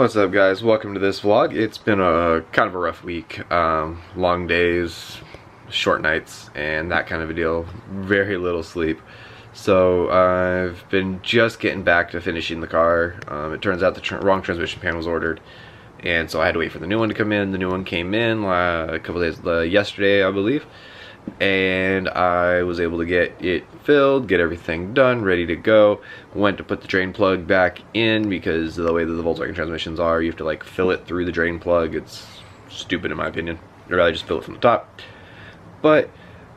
What's up, guys? Welcome to this vlog. It's been a kind of a rough week. Long days, short nights, and that kind of a deal. Very little sleep. So I've been just getting back to finishing the car. It turns out the wrong transmission pan was ordered, and so I had to wait for the new one to come in. The new one came in a couple days yesterday, I believe, and I was able to get it filled, get everything done, ready to go. Went to put the drain plug back in because of the way that the Volkswagen transmissions are, you have to like fill it through the drain plug. It's stupid in my opinion. I'd rather just fill it from the top. But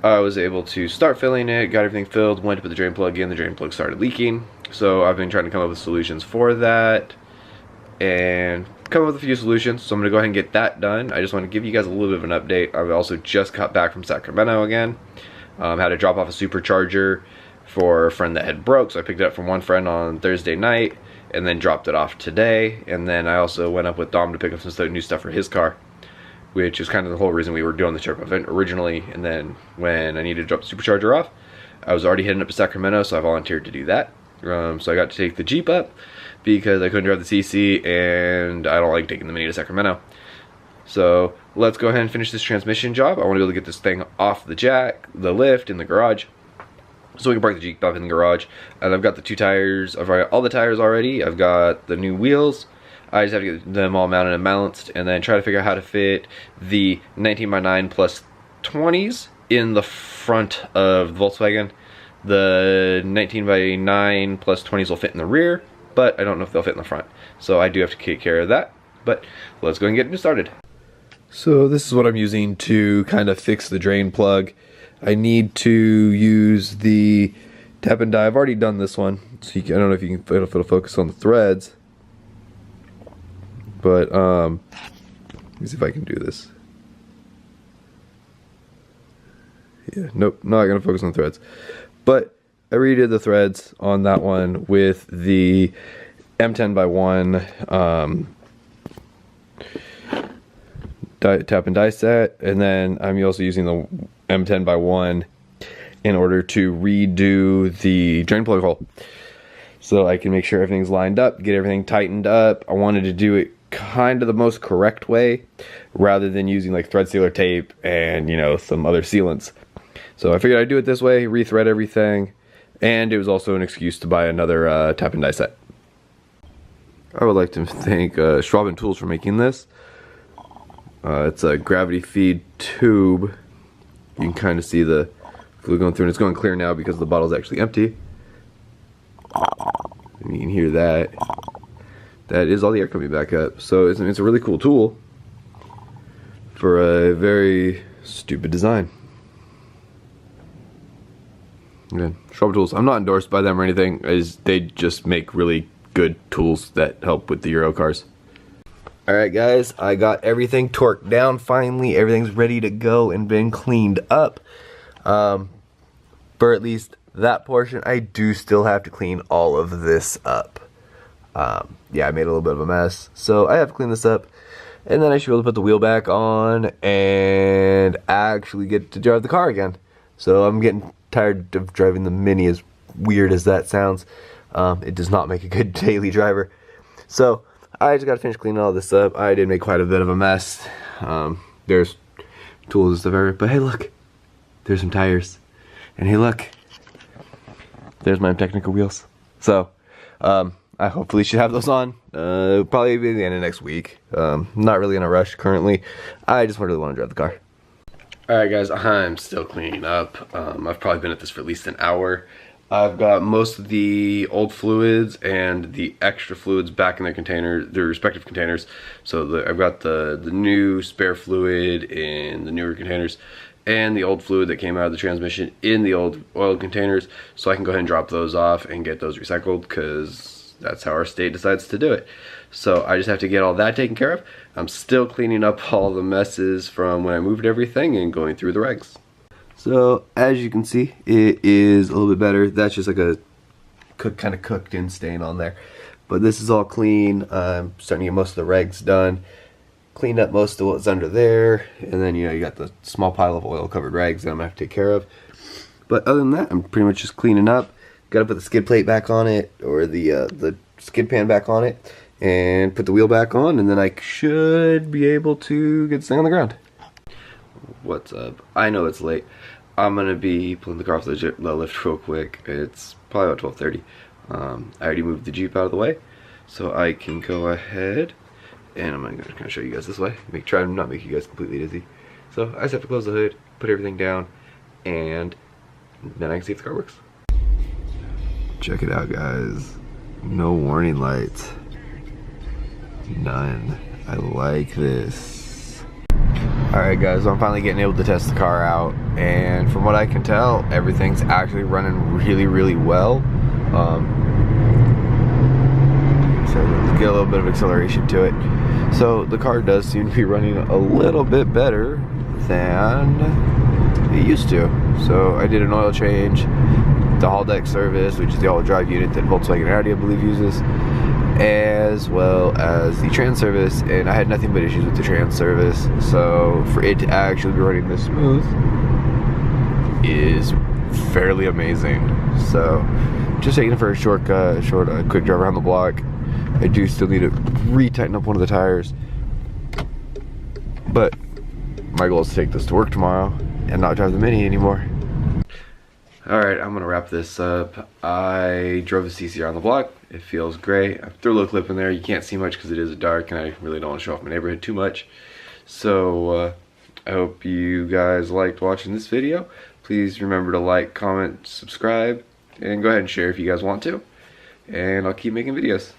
I was able to start filling it, got everything filled, went to put the drain plug in, the drain plug started leaking. So I've been trying to come up with solutions for that and come up with a few solutions. So I'm going to go ahead and get that done. I just want to give you guys a little bit of an update. I've also just got back from Sacramento again. Had to drop off a supercharger for a friend that had broke, so I picked it up from one friend on Thursday night and then dropped it off today. And then I also went up with Dom to pick up some new stuff for his car, which is kind of the whole reason we were doing the trip event originally. And then when I needed to drop the supercharger off, I was already heading up to Sacramento, so I volunteered to do that. So I got to take the Jeep up because I couldn't drive the CC and I don't like taking the Mini to Sacramento. So let's go ahead and finish this transmission job. I want to be able to get this thing off the jack, the lift, in the garage, so we can park the Jeep up in the garage. And I've got the two tires, I've got all the tires already. I've got the new wheels. I just have to get them all mounted and balanced and then try to figure out how to fit the 19x9 plus 20s in the front of the Volkswagen. The 19x9 plus 20s will fit in the rear, but I don't know if they'll fit in the front. So I do have to take care of that. But let's go and get it started. So this is what I'm using to kind of fix the drain plug. I need to use the tap and die. I've already done this one, so I don't know if you can it'll focus on the threads. But let me see if I can do this. Yeah, nope, not gonna focus on the threads. But I redid the threads on that one with the M10x1 tap and die set, and then I'm also using the M10x1 in order to redo the drain plug hole, so I can make sure everything's lined up, get everything tightened up. I wanted to do it kind of the most correct way rather than using like thread sealer tape and, you know, some other sealants. So I figured I'd do it this way, rethread everything, and it was also an excuse to buy another tap and die set. I would like to thank Schwab & Tools for making this. It's a gravity feed tube. You can kind of see the fluid going through, and it's going clear now because the bottle's actually empty. And you can hear that. That is all the air coming back up. So it's a really cool tool for a very stupid design. Again, Schwab Tools. I'm not endorsed by them or anything. They just make really good tools that help with the Euro cars. Alright guys, I got everything torqued down finally. Everything's ready to go and been cleaned up. For at least that portion. I do still have to clean all of this up. Yeah, I made a little bit of a mess. So I have to clean this up. And then I should be able to put the wheel back on and actually get to drive the car again. So I'm getting tired of driving the Mini, as weird as that sounds. It does not make a good daily driver. So I just got to finish cleaning all this up. I did make quite a bit of a mess. There's tools and stuff everywhere. But hey, look. There's some tires. And hey, look. There's my technical wheels. So, I hopefully should have those on. Probably be the end of next week. Not really in a rush currently. I just really want to drive the car. Alright guys, I'm still cleaning up. I've probably been at this for at least an hour. I've got most of the old fluids and the extra fluids back in their container, their respective containers. So I've got the new spare fluid in the newer containers and the old fluid that came out of the transmission in the old oil containers. So I can go ahead and drop those off and get those recycled because that's how our state decides to do it. So I just have to get all that taken care of. I'm still cleaning up all the messes from when I moved everything and going through the regs. So as you can see, it is a little bit better. That's just like a kind of cooked in stain on there. But this is all clean. I'm starting to get most of the regs done. Cleaned up most of what's under there. And then, you know, you got the small pile of oil covered regs that I'm going to have to take care of. But other than that, I'm pretty much just cleaning up. Got to put the skid plate back on it, or the skid pan back on it. and put the wheel back on, and then I should be able to get this thing on the ground. What's up? I know it's late. I'm gonna be pulling the car off the lift real quick. It's probably about 12:30. I already moved the Jeep out of the way, so I can go ahead, and I'm gonna kind of show you guys this way. Try to not make you guys completely dizzy. So I just have to close the hood, put everything down, and then I can see if the car works. Check it out, guys. No warning lights. None. I like this. Alright guys, I'm finally getting able to test the car out, and from what I can tell, everything's actually running really well. So let's get a little bit of acceleration to it. So the car does seem to be running a little bit better than it used to. So I did an oil change, the Haldex service, which is the all-wheel drive unit that Volkswagen and Audi I believe uses, as well as the trans service, and I had nothing but issues with the trans service. So for it to actually be running this smooth is fairly amazing. So just taking it for a quick drive around the block. I do still need to re-tighten up one of the tires, but my goal is to take this to work tomorrow and not drive the Mini anymore. Alright, I'm gonna wrap this up. I drove the CCR on the block. It feels great. I threw a little clip in there. You can't see much because it is dark and I really don't want to show off my neighborhood too much. So I hope you guys liked watching this video. Please remember to like, comment, subscribe, and go ahead and share if you guys want to. And I'll keep making videos.